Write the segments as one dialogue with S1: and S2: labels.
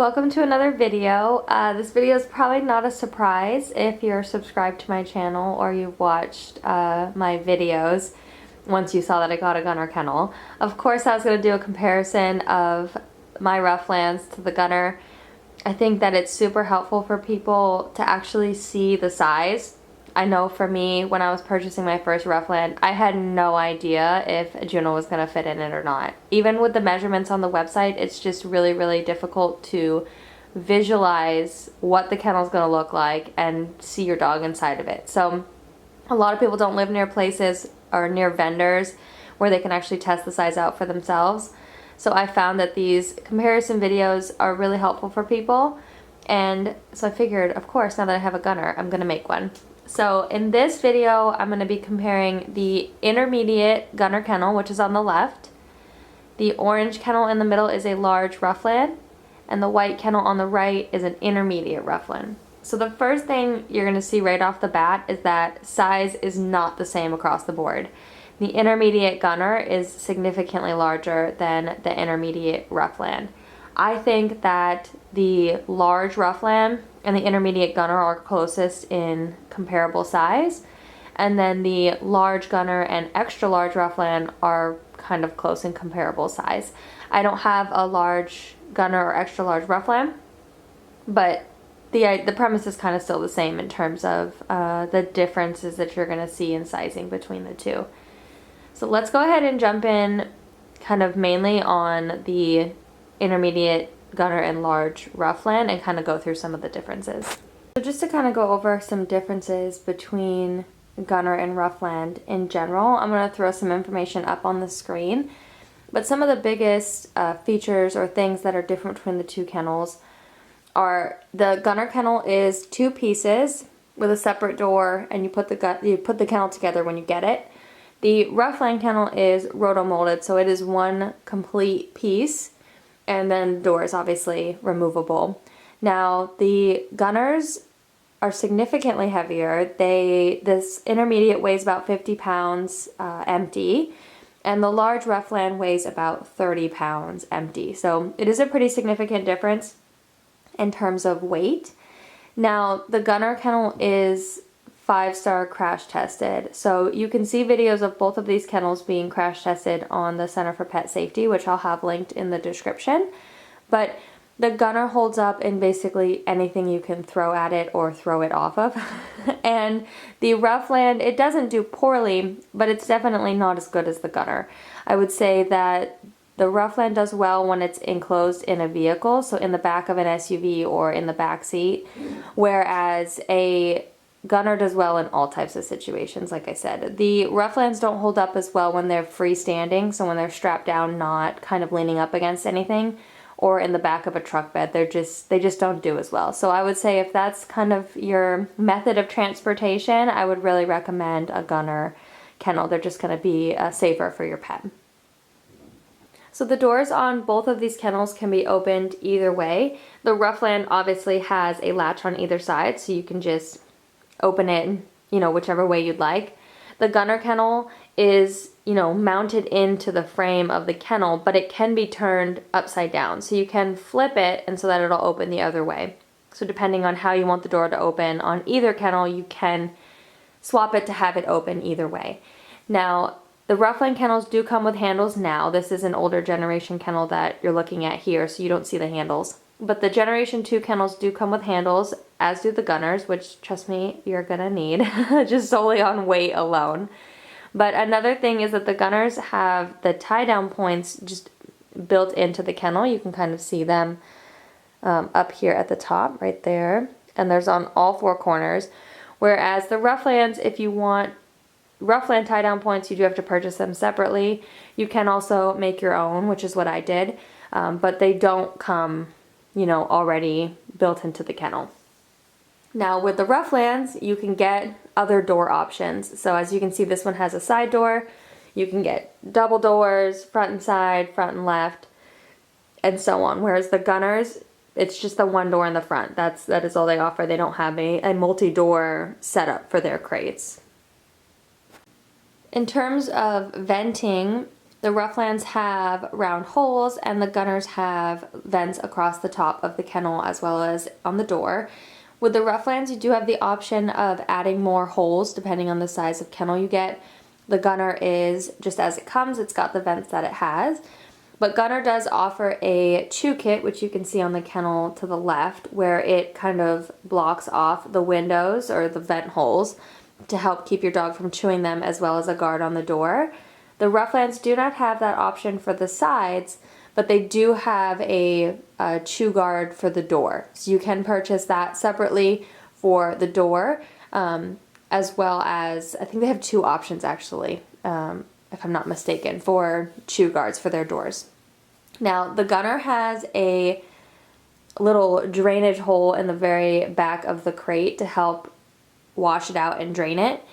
S1: Welcome to another video. This video is probably not a surprise if you're subscribed to my channel or you've watched my videos once you saw that I got a Gunner kennel. Of course, I was going to do a comparison of my Rufflands to the Gunner. I think that it's super helpful for people to actually see the size. I know for me, when I was purchasing my first Ruffland, I had no idea if Juno was going to fit in it or not. Even with the measurements on the website, it's just really difficult to visualize what the kennel is going to look like and see your dog inside of it. So a lot of people don't live near places or near vendors where they can actually test the size out for themselves. So I found that these comparison videos are really helpful for people. And so I figured, of course, now that I have a Gunner, I'm going to make one. So in this video, I'm going to be comparing the intermediate Gunner kennel, which is on the left. The orange kennel in the middle is a large Ruffland, and the white kennel on the right is an intermediate Ruffland. So the first thing you're going to see right off the bat is that size is not the same across the board. The intermediate Gunner is significantly larger than the intermediate Ruffland. I think that the large Ruffland and the intermediate Gunner are closest in comparable size, and then the large Gunner and extra large Ruffland are kind of close in comparable size. I don't have a large Gunner or extra large Ruffland, but the premise is kind of still the same in terms of the differences that you're going to see in sizing between the two. So let's go ahead and jump in kind of mainly on the intermediate Gunner and large Ruffland and kind of go through some of the differences. So just to kind of go over some differences between Gunner and Ruffland in general, I'm going to throw some information up on the screen. But some of the biggest features or things that are different between the two kennels are the Gunner kennel is two pieces with a separate door, and you put the kennel together when you get it. The Ruffland kennel is roto-molded, so it is one complete piece, and then the door is obviously removable. Now, the Gunners are significantly heavier. This intermediate weighs about 50 pounds empty, and the large Ruffland weighs about 30 pounds empty. So it is a pretty significant difference in terms of weight. Now, the Gunner kennel is 5-star crash tested. So you can see videos of both of these kennels being crash tested on the Center for Pet Safety, which I'll have linked in the description. But the Gunner holds up in basically anything you can throw at it or throw it off of. And the Ruffland, it doesn't do poorly, but it's definitely not as good as the Gunner. I would say that the Ruffland does well when it's enclosed in a vehicle, so in the back of an SUV or in the back seat, whereas a Gunner does well in all types of situations, like I said. The Rufflands don't hold up as well when they're freestanding, so when they're strapped down, not kind of leaning up against anything, or in the back of a truck bed. They just don't do as well. So I would say if that's kind of your method of transportation, I would really recommend a Gunner kennel. They're just going to be safer for your pet. So the doors on both of these kennels can be opened either way. The Ruffland obviously has a latch on either side, so you can just open it, whichever way you'd like. The Gunner kennel is, mounted into the frame of the kennel, but it can be turned upside down. So you can flip it and so that it'll open the other way. So depending on how you want the door to open on either kennel, you can swap it to have it open either way. Now, the Ruffland kennels do come with handles now. This is an older generation kennel that you're looking at here, so you don't see the handles. But the Generation 2 kennels do come with handles, as do the Gunners, which, trust me, you're gonna need, just solely on weight alone. But another thing is that the Gunners have the tie-down points just built into the kennel. You can kind of see them up here at the top, right there. And there's on all four corners. Whereas the Rufflands, if you want Ruffland tie-down points, you do have to purchase them separately. You can also make your own, which is what I did. But they don't come already built into the kennel. Now with the Rufflands, you can get other door options. So as you can see, this one has a side door. You can get double doors, front and side, front and left, and so on. Whereas the Gunners, it's just the one door in the front. That is all they offer. They don't have a multi-door setup for their crates. In terms of venting, The Rufflands have round holes and the Gunners have vents across the top of the kennel as well as on the door. With the Rufflands, you do have the option of adding more holes depending on the size of kennel you get. The Gunner is just as it comes, it's got the vents that it has. But Gunner does offer a chew kit, which you can see on the kennel to the left, where it kind of blocks off the windows or the vent holes to help keep your dog from chewing them, as well as a guard on the door. The Rufflands do not have that option for the sides, but they do have a chew guard for the door. So you can purchase that separately for the door, as well as, I think they have two options actually, if I'm not mistaken, for chew guards for their doors. Now, the Gunner has a little drainage hole in the very back of the crate to help wash it out and drain it.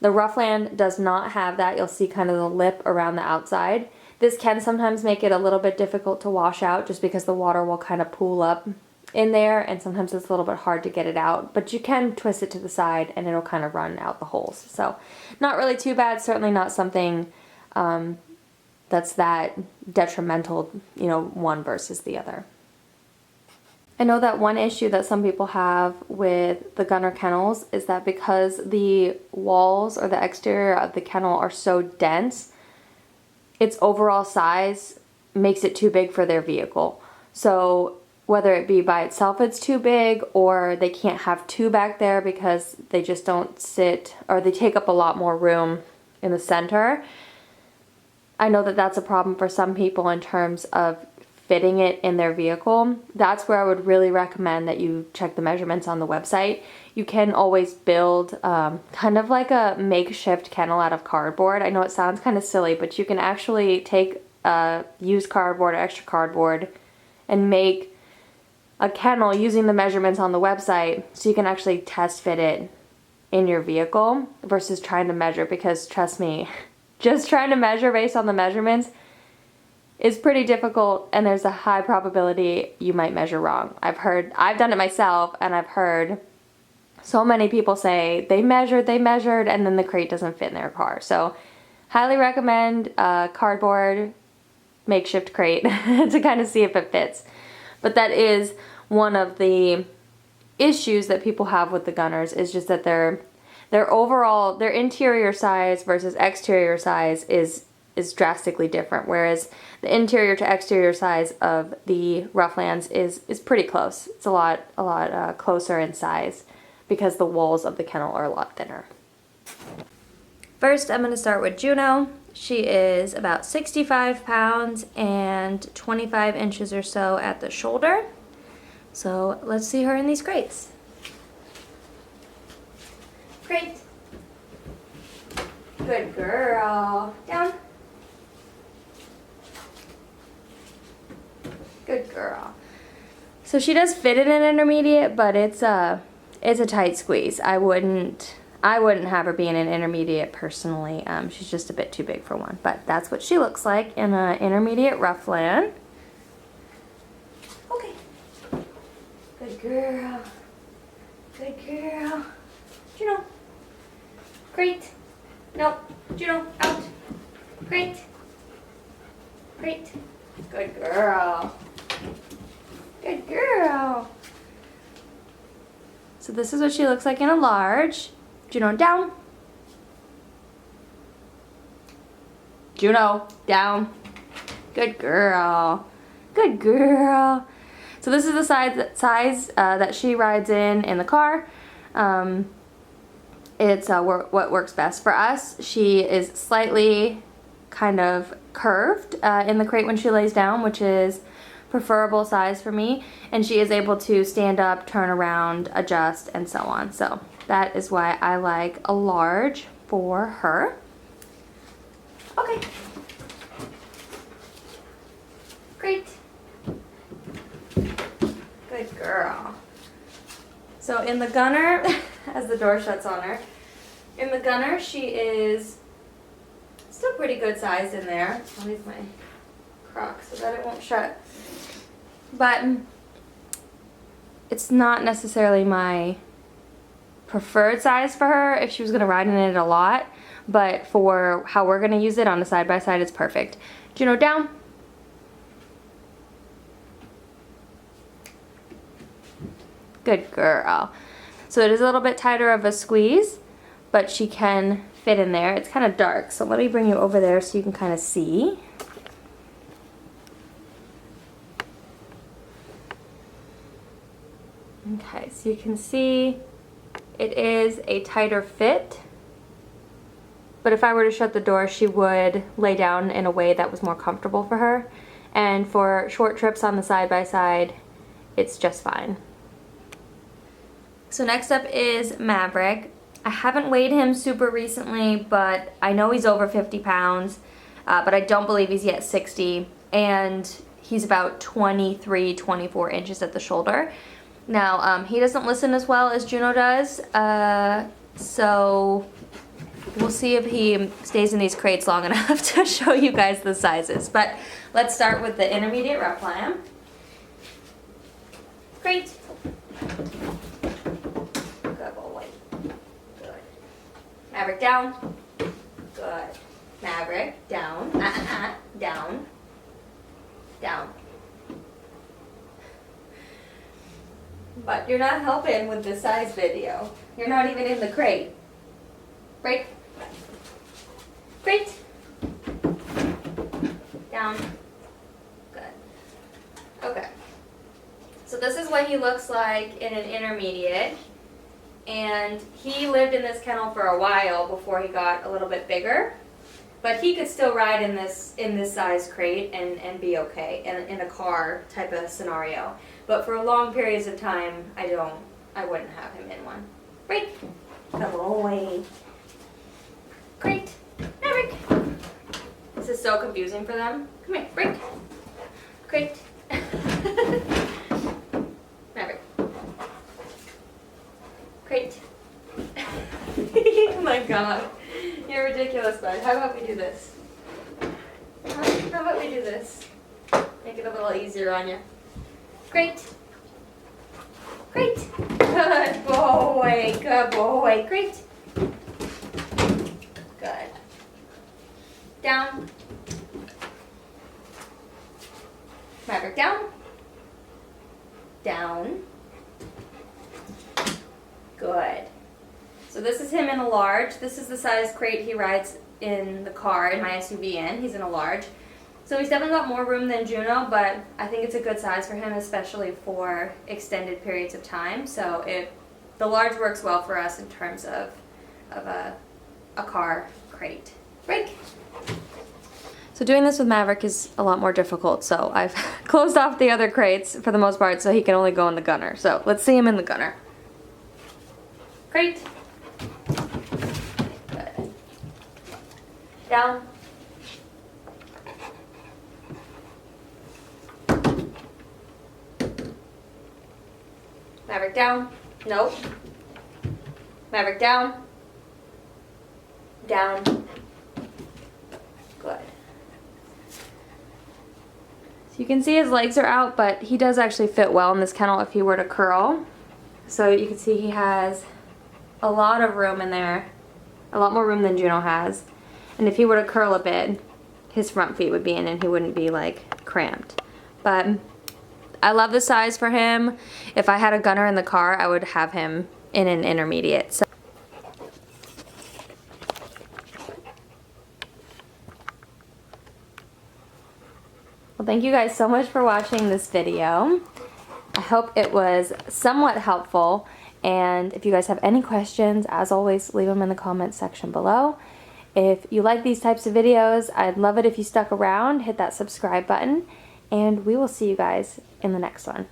S1: The Ruffland does not have that. You'll see kind of the lip around the outside. This can sometimes make it a little bit difficult to wash out just because the water will kind of pool up in there, and sometimes it's a little bit hard to get it out, but you can twist it to the side and it'll kind of run out the holes. So not really too bad, certainly not something that's that detrimental, you know, one versus the other. I know that one issue that some people have with the Gunner kennels is that because the walls or the exterior of the kennel are so dense, its overall size makes it too big for their vehicle. So whether it be by itself it's too big, or they can't have two back there because they just don't sit, or they take up a lot more room in the center. I know that that's a problem for some people in terms of fitting it in their vehicle. That's where I would really recommend that you check the measurements on the website. You can always build kind of like a makeshift kennel out of cardboard. I know it sounds kind of silly, but you can actually take used cardboard or extra cardboard and make a kennel using the measurements on the website, so you can actually test fit it in your vehicle versus trying to measure, because trust me, just trying to measure based on the measurements is pretty difficult, and there's a high probability you might measure wrong. I've done it myself, and I've heard so many people say they measured, and then the crate doesn't fit in their car. So highly recommend a cardboard makeshift crate to kind of see if it fits. But that is one of the issues that people have with the Gunners, is just that their overall, their interior size versus exterior size is drastically different, whereas the interior to exterior size of the Rufflands is pretty close. It's a lot closer in size because the walls of the kennel are a lot thinner. First, I'm going to start with Juno. She is about 65 pounds and 25 inches or so at the shoulder. So let's see her in these crates. Crate. Good girl. Down. Good girl. So she does fit in an intermediate, but it's a tight squeeze. I wouldn't have her be in an intermediate personally. She's just a bit too big for one, but that's what she looks like in an intermediate Ruffland. Okay. Good girl. Good girl. Juno. Great. Nope. Juno, out. Great. Great. Good girl. Good girl. So this is what she looks like in a large. Juno, down. Juno, down. Good girl. Good girl. So this is the size that she rides in the car. It's what works best for us. She is slightly kind of curved in the crate when she lays down, which is preferable size for me, and she is able to stand up, turn around, adjust, and so on. So that is why I like a large for her. Okay. Great. Good girl. So in the Gunner, as the door shuts on her, in the Gunner she is still pretty good sized in there. I'll leave my crock so that it won't shut. But it's not necessarily my preferred size for her if she was going to ride in it a lot, but for how we're going to use it on the side-by-side, it's perfect. Juno, down. Good girl. So it is a little bit tighter of a squeeze, but she can fit in there. It's kind of dark, so let me bring you over there so you can kind of see. Okay, so you can see it is a tighter fit, but if I were to shut the door, she would lay down in a way that was more comfortable for her. And for short trips on the side-by-side, it's just fine. So next up is Maverick. I haven't weighed him super recently, but I know he's over 50 pounds, but I don't believe he's yet 60, and he's about 23, 24 inches at the shoulder. Now, he doesn't listen as well as Juno does, so we'll see if he stays in these crates long enough to show you guys the sizes. But let's start with the intermediate Ruff lamb. Great. Good boy. Good. Maverick down. Good. Maverick down. Down. Down. But you're not helping with the size video. You're not even in the crate. Break. Great. Down. Good. Okay. So this is what he looks like in an intermediate. And he lived in this kennel for a while before he got a little bit bigger. But he could still ride in this size crate and be okay in a car type of scenario. But for long periods of time, I wouldn't have him in one. Break. Come away. Great. Maverick. This is so confusing for them. Come here. Break. Great. Maverick. Great. Oh my god. You're ridiculous, bud. How about we do this? How about we do this? Make it a little easier on you. Great. Great. Good boy. Good boy. Great. Good. Down. Maverick down. Down. Good. So this is him in a large. This is the size crate he rides in the car, in my SUV in. He's in a large. So he's definitely got more room than Juno, but I think it's a good size for him, especially for extended periods of time. So the large works well for us in terms of a car crate. Break. So doing this with Maverick is a lot more difficult, so I've closed off the other crates for the most part so he can only go in the gunner. So let's see him in the gunner. Crate. Good. Down. Maverick down. Nope. Maverick down. Down. Good. So you can see his legs are out, but he does actually fit well in this kennel if he were to curl. So you can see he has a lot of room in there. A lot more room than Juno has. And if he were to curl a bit, his front feet would be in and he wouldn't be like cramped. But I love the size for him. If I had a gunner in the car, I would have him in an intermediate. So well, thank you guys so much for watching this video. I hope it was somewhat helpful. And if you guys have any questions, as always, leave them in the comments section below. If you like these types of videos, I'd love it if you stuck around, hit that subscribe button, and we will see you guys in the next one.